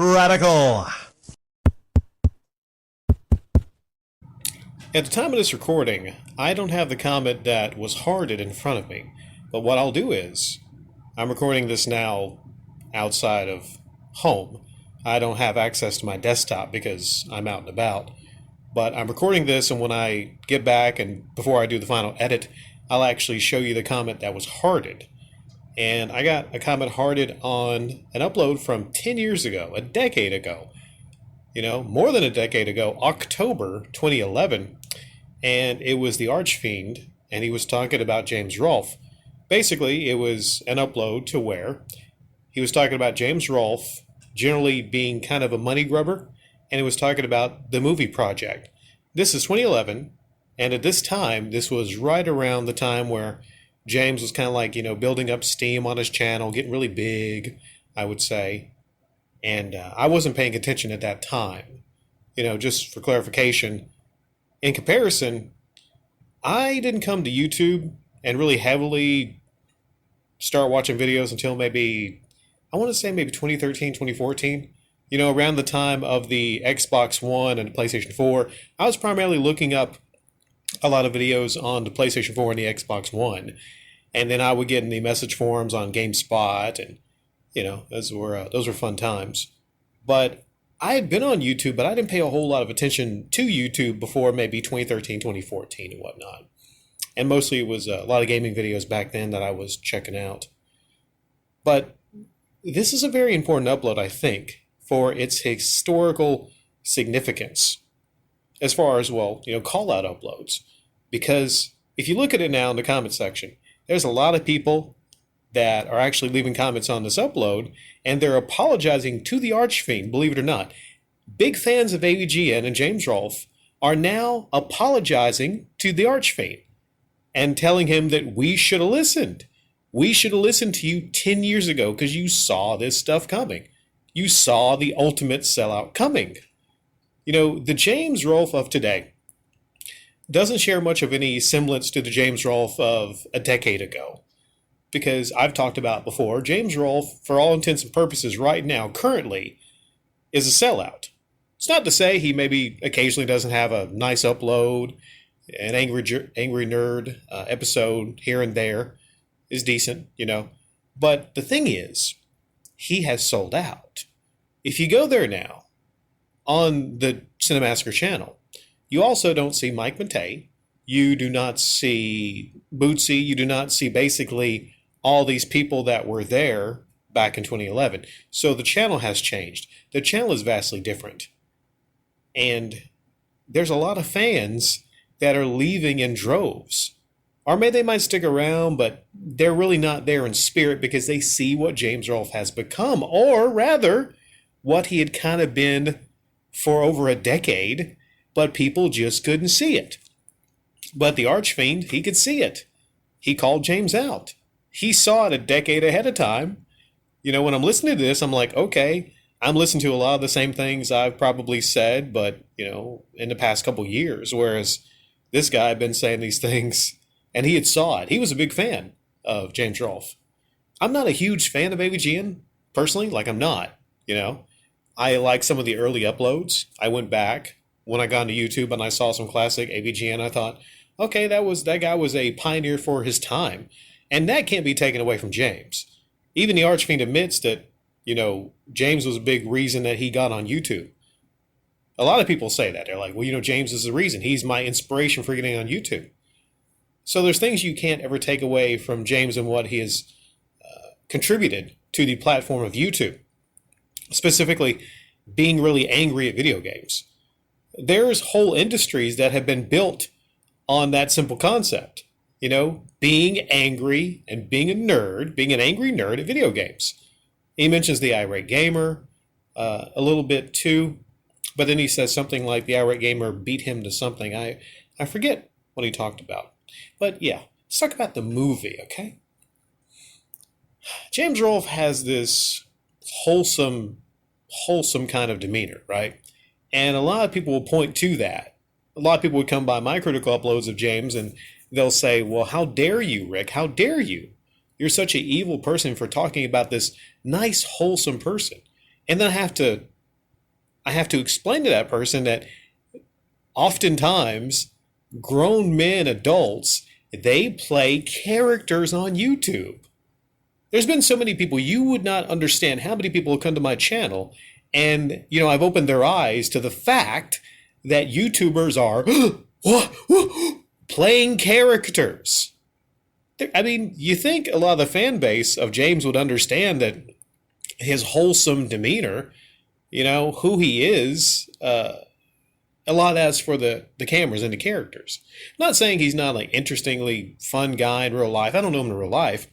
Radical. At the time of this recording, I don't have the comment that was hearted in front of me. But what I'll do is, I'm recording this now outside of home. I don't have access to my desktop because I'm out and about. But I'm recording this, and when I get back and before I do the final edit, I'll actually show you the comment that was hearted. And I got a comment hearted on an upload from 10 years ago, a decade ago. More than a decade ago, October 2011, and it was the Archfiend, and he was talking about James Rolfe. Basically, it was an upload to where he was talking about James Rolfe generally being kind of a money grubber, and he was talking about the movie project. This is 2011, and at this time, this was right around the time where James was kind of like, building up steam on his channel, getting really big, I would say. And I wasn't paying attention at that time. Just for clarification, in comparison, I didn't come to YouTube and really heavily start watching videos until maybe, I want to say maybe 2013, 2014. Around the time of the Xbox One and the PlayStation 4, I was primarily looking up a lot of videos on the PlayStation 4 and the Xbox One. And then I would get in the message forums on GameSpot, and those were fun times. But I had been on YouTube, but I didn't pay a whole lot of attention to YouTube before maybe 2013, 2014 and whatnot. And mostly it was a lot of gaming videos back then that I was checking out. But this is a very important upload, I think, for its historical significance as far as, call-out uploads. Because if you look at it now in the comment section, there's a lot of people that are actually leaving comments on this upload, and they're apologizing to the Archfiend, believe it or not. Big fans of AVGN and James Rolfe are now apologizing to the Archfiend and telling him that we should have listened. We should have listened to you 10 years ago because you saw this stuff coming. You saw the ultimate sellout coming. The James Rolfe of today doesn't share much of any semblance to the James Rolfe of a decade ago. Because I've talked about before, James Rolfe, for all intents and purposes right now, currently, is a sellout. It's not to say he maybe occasionally doesn't have a nice upload, an angry nerd episode here and there is decent, But the thing is, he has sold out. If you go there now, on the Cinemassacre channel, you also don't see Mike Matei. You do not see Bootsy. You do not see basically all these people that were there back in 2011. So the channel has changed. The channel is vastly different. And there's a lot of fans that are leaving in droves. Or maybe they might stick around, but they're really not there in spirit because they see what James Rolfe has become, or rather, what he had kind of been for over a decade, but people just couldn't see it. But the Archfiend, he could see it. He called James out. He saw it a decade ahead of time. When I'm listening to this, I'm like, okay, I'm listening to a lot of the same things I've probably said, but, in the past couple years, whereas this guy had been saying these things, and he had saw it. He was a big fan of James Rolfe. I'm not a huge fan of AVGN, personally. I'm not, I like some of the early uploads. I went back when I got into YouTube and I saw some classic AVGN. I thought, okay, that guy was a pioneer for his time. And that can't be taken away from James. Even the Archfiend admits that, James was a big reason that he got on YouTube. A lot of people say that. They're like, well, James is the reason. He's my inspiration for getting on YouTube. So there's things you can't ever take away from James and what he has contributed to the platform of YouTube. Specifically, being really angry at video games. There's whole industries that have been built on that simple concept. Being angry and being an angry nerd at video games. He mentions the irate gamer a little bit too, but then he says something like the irate gamer beat him to something. I forget what he talked about. But yeah, let's talk about the movie, okay? James Rolfe has this wholesome kind of demeanor, right? And a lot of people will point to that. A lot of people would come by my critical uploads of James and they'll say, well, how dare you, Rick? How dare you? You're such an evil person for talking about this nice, wholesome person. And then I have to explain to that person that oftentimes grown men, adults, they play characters on YouTube. There's been so many people, you would not understand how many people have come to my channel, and I've opened their eyes to the fact that YouTubers are playing characters. I mean, you think a lot of the fan base of James would understand that his wholesome demeanor, who he is, a lot of that's for the cameras and the characters. I'm not saying he's not like interestingly fun guy in real life. I don't know him in real life.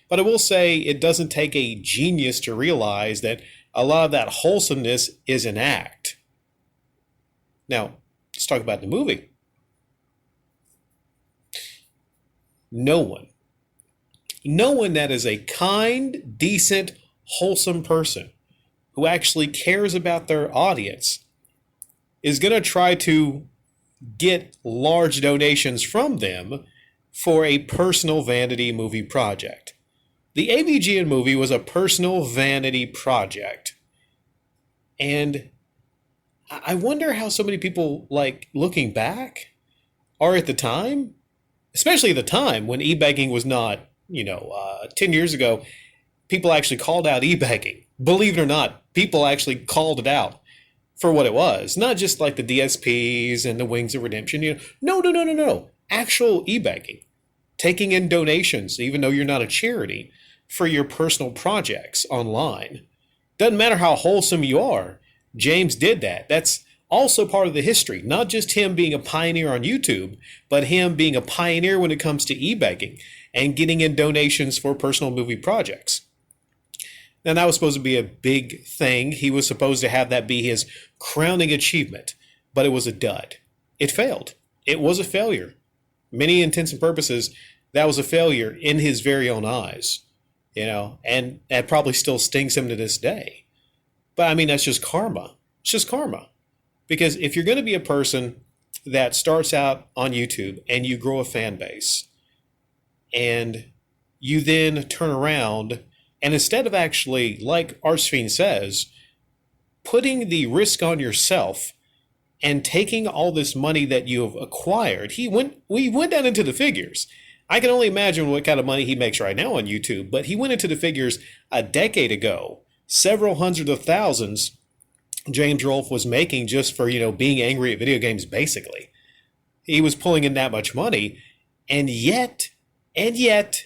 But I will say it doesn't take a genius to realize that a lot of that wholesomeness is an act. Now, let's talk about the movie. No one that is a kind, decent, wholesome person who actually cares about their audience is going to try to get large donations from them for a personal vanity movie project. The AVGN movie was a personal vanity project. And I wonder how so many people, like, looking back, are at the time, especially at the time when e-begging was not, 10 years ago, people actually called out e-begging. Believe it or not, people actually called it out for what it was. Not just like the DSPs and the Wings of Redemption. No. Actual e-begging. Taking in donations, even though you're not a charity, for your personal projects online. Doesn't matter how wholesome you are. James did that. That's also part of the history. Not just him being a pioneer on YouTube, but him being a pioneer when it comes to e-begging and getting in donations for personal movie projects. Now, that was supposed to be a big thing. He was supposed to have that be his crowning achievement, but it was a dud. It failed. It was a failure. Many intents and purposes, that was a failure in his very own eyes. And that probably still stings him to this day. But I mean, that's just karma. It's just karma. Because if you're going to be a person that starts out on YouTube and you grow a fan base, and you then turn around and instead of actually, like Archfiend says, putting the risk on yourself and taking all this money that you have acquired, we went down into the figures. I can only imagine what kind of money he makes right now on YouTube, but he went into the figures a decade ago. Several hundreds of thousands James Rolfe was making just for, being angry at video games, basically. He was pulling in that much money, and yet, he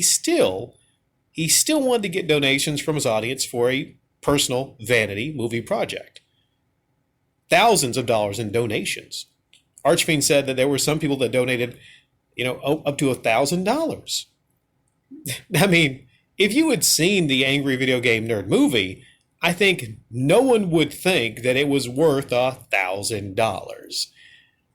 still wanted to get donations from his audience for a personal vanity movie project. Thousands of dollars in donations. Archfiend said that there were some people that donated, up to $1,000. I mean, if you had seen the Angry Video Game Nerd movie, I think no one would think that it was worth $1,000.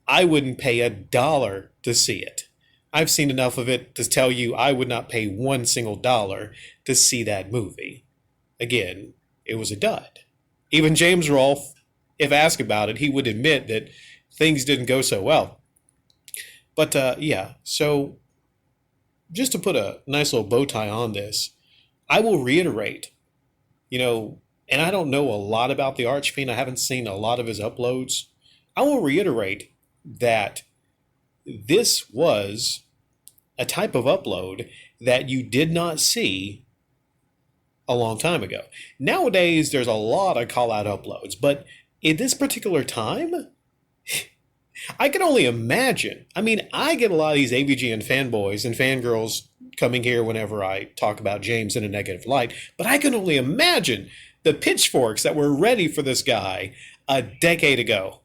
I wouldn't pay $1 to see it. I've seen enough of it to tell you I would not pay one single dollar to see that movie. Again, it was a dud. Even James Rolfe, if asked about it, he would admit that things didn't go so well. But so just to put a nice little bow tie on this, I will reiterate, and I don't know a lot about the Archfiend. I haven't seen a lot of his uploads. I will reiterate that this was a type of upload that you did not see a long time ago. Nowadays, there's a lot of call-out uploads, but in this particular time, I can only imagine. I mean, I get a lot of these AVGN fanboys and fangirls coming here whenever I talk about James in a negative light, but I can only imagine the pitchforks that were ready for this guy a decade ago.